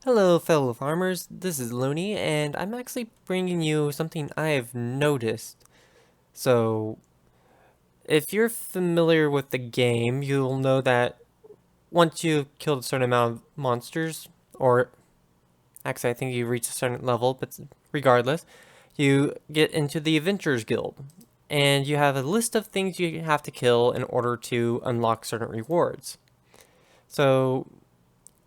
Hello, fellow farmers. This is Looney, and I'm actually bringing you something I have noticed. So, if you're familiar with the game, you'll know that once you've killed a certain amount of monsters, or actually, I think you reach a certain level, but regardless, you get into the Adventurers Guild, and you have a list of things you have to kill in order to unlock certain rewards. So,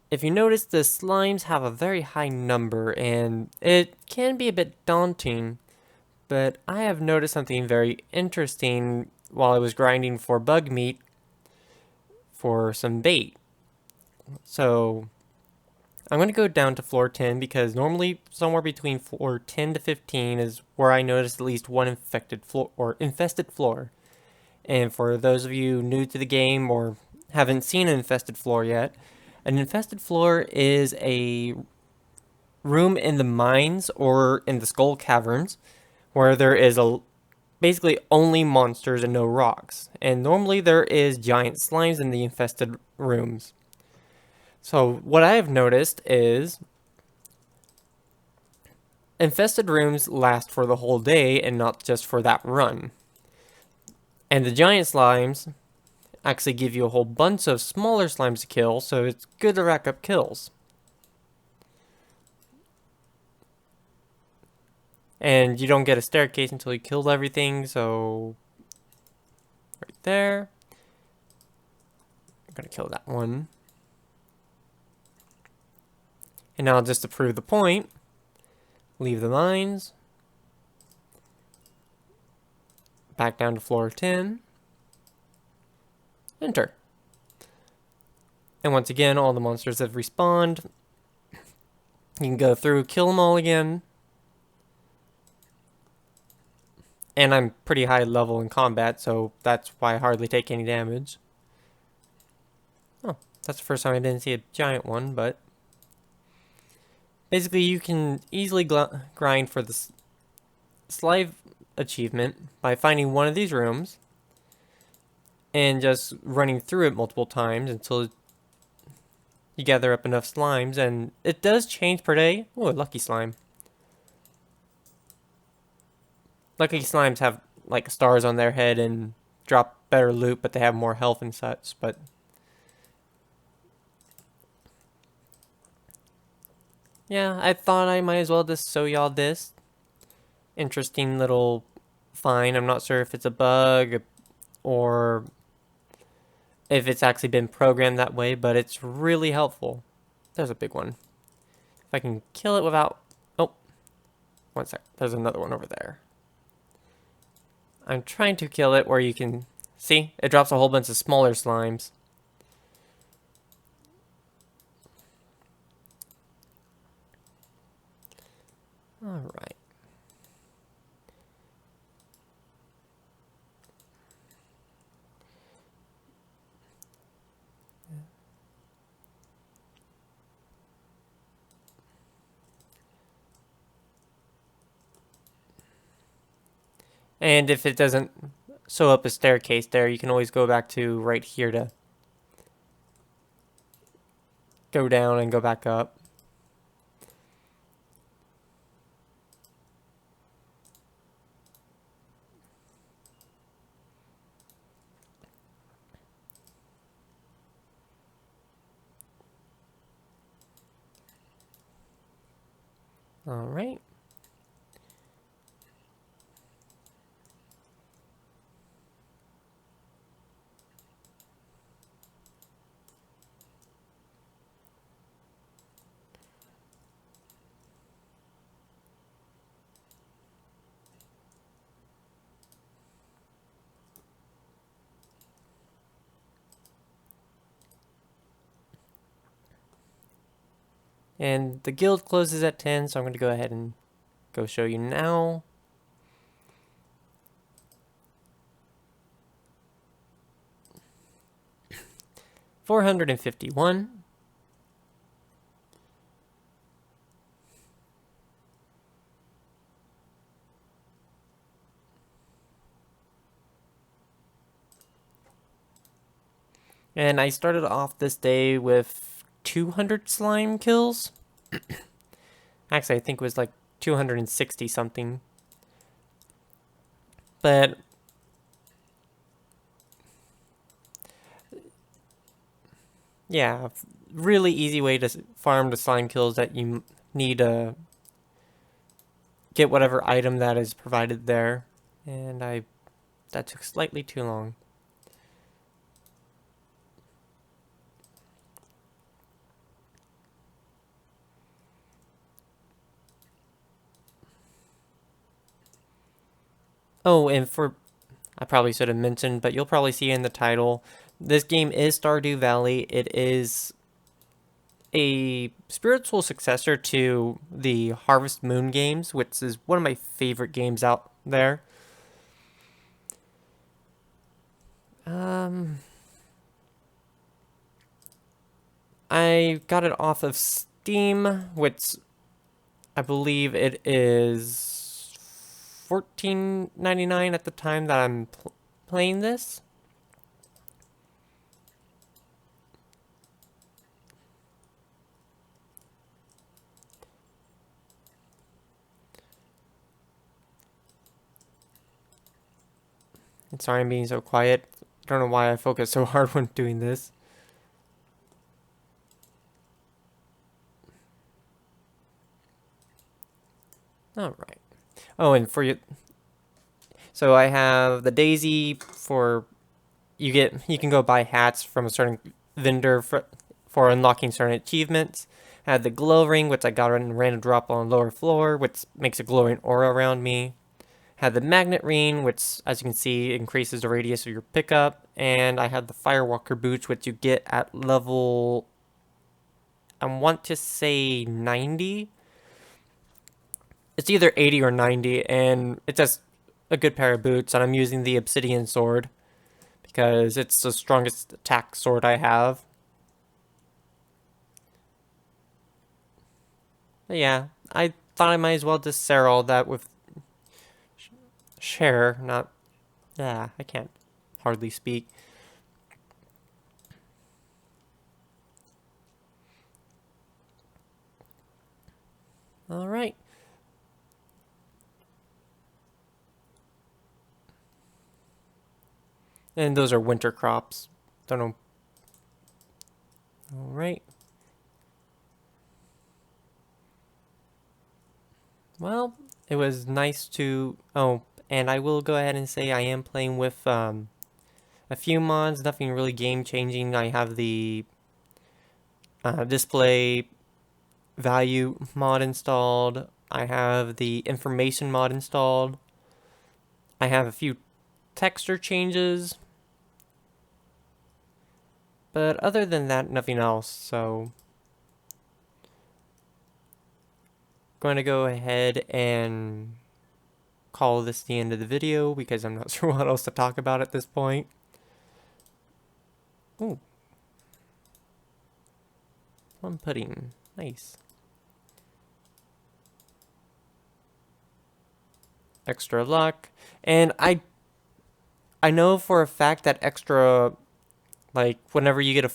if you notice, the slimes have a very high number, and it can be a bit daunting, but I have noticed something very interesting while I was grinding for bug meat for some bait. So I'm going to go down to floor 10 because normally somewhere between floor 10 to 15 is where I notice at least one infected floor or infested floor. And for those of you new to the game or haven't seen an infested floor yet, an infested floor is a room in the mines or in the skull caverns where there is a basically only monsters and no rocks. And normally there is giant slimes in the infested rooms. So what I have noticed is infested rooms last for the whole day and not just for that run. And the giant slimes actually give you a whole bunch of smaller slimes to kill, so it's good to rack up kills. And you don't get a staircase until you killed everything, so right there. I'm gonna kill that one. And now just to prove the point, leave the mines. Back down to floor 10. Enter. And once again, all the monsters have respawned. You can go through, kill them all again. And I'm pretty high level in combat, so that's why I hardly take any damage. Oh, that's the first time I didn't see a giant one, but basically you can easily grind for the slime achievement by finding one of these rooms and just running through it multiple times until you gather up enough slimes, and it does change per day. Oh, lucky slime. Lucky slimes have like stars on their head and drop better loot, but they have more health and such, but yeah, I thought I might as well just show y'all this interesting little find. I'm not sure if it's a bug or if it's actually been programmed that way, but it's really helpful. There's a big one. If I can kill it without... Oh, one sec. There's another one over there. I'm trying to kill it where you can... See? It drops a whole bunch of smaller slimes. Alright. And if it doesn't show up a staircase there, you can always go back to right here to go down and go back up. Alright. And the guild closes at 10, so I'm going to go ahead and go show you now. $451. And I started off this day with 200 slime kills. Actually, I think it was like 260 something. But yeah, really easy way to farm the slime kills that you need to get whatever item that is provided there. And that took slightly too long. Oh, and I probably should have mentioned, but you'll probably see in the title, this game is Stardew Valley. It is a spiritual successor to the Harvest Moon games, which is one of my favorite games out there. Um, I got it off of Steam, which I believe it is $14.99 at the time that I'm playing this. And sorry I'm being so quiet. I don't know why I focus so hard when doing this. All right. Oh, and for you, so I have the Daisy for you can go buy hats from a certain vendor for unlocking certain achievements. I had the glow ring, which I got in random drop on the lower floor, which makes a glowing aura around me. Had the magnet ring, which, as you can see, increases the radius of your pickup. And I had the Firewalker boots, which you get at level, I want to say 90. It's either 80 or 90, and it's just a good pair of boots. And I'm using the Obsidian sword because it's the strongest attack sword I have. But yeah, I thought I might as well just share all that with share, not, yeah, I can't hardly speak. All right. And those are winter crops. Don't know. All right. Well, it was nice to. Oh, and I will go ahead and say I am playing with a few mods. Nothing really game changing. I have the display value mod installed. I have the information mod installed. I have a few texture changes. But other than that, nothing else. So, going to go ahead and call this the end of the video because I'm not sure what else to talk about at this point. Ooh. Plum pudding. Nice. Extra luck. And I know for a fact that extra, like, whenever you get a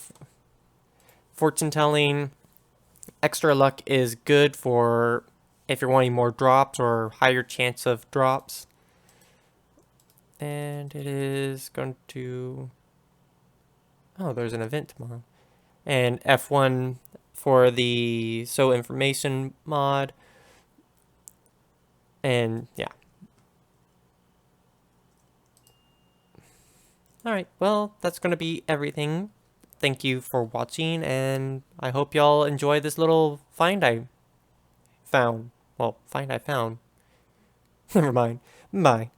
fortune telling, extra luck is good for if you're wanting more drops or higher chance of drops. And it is going to... Oh, there's an event tomorrow. And F1 for the So Information mod. And yeah. Alright, well, that's going to be everything. Thank you for watching, and I hope y'all enjoy this little find I found. Well, find I found. Never mind. Bye.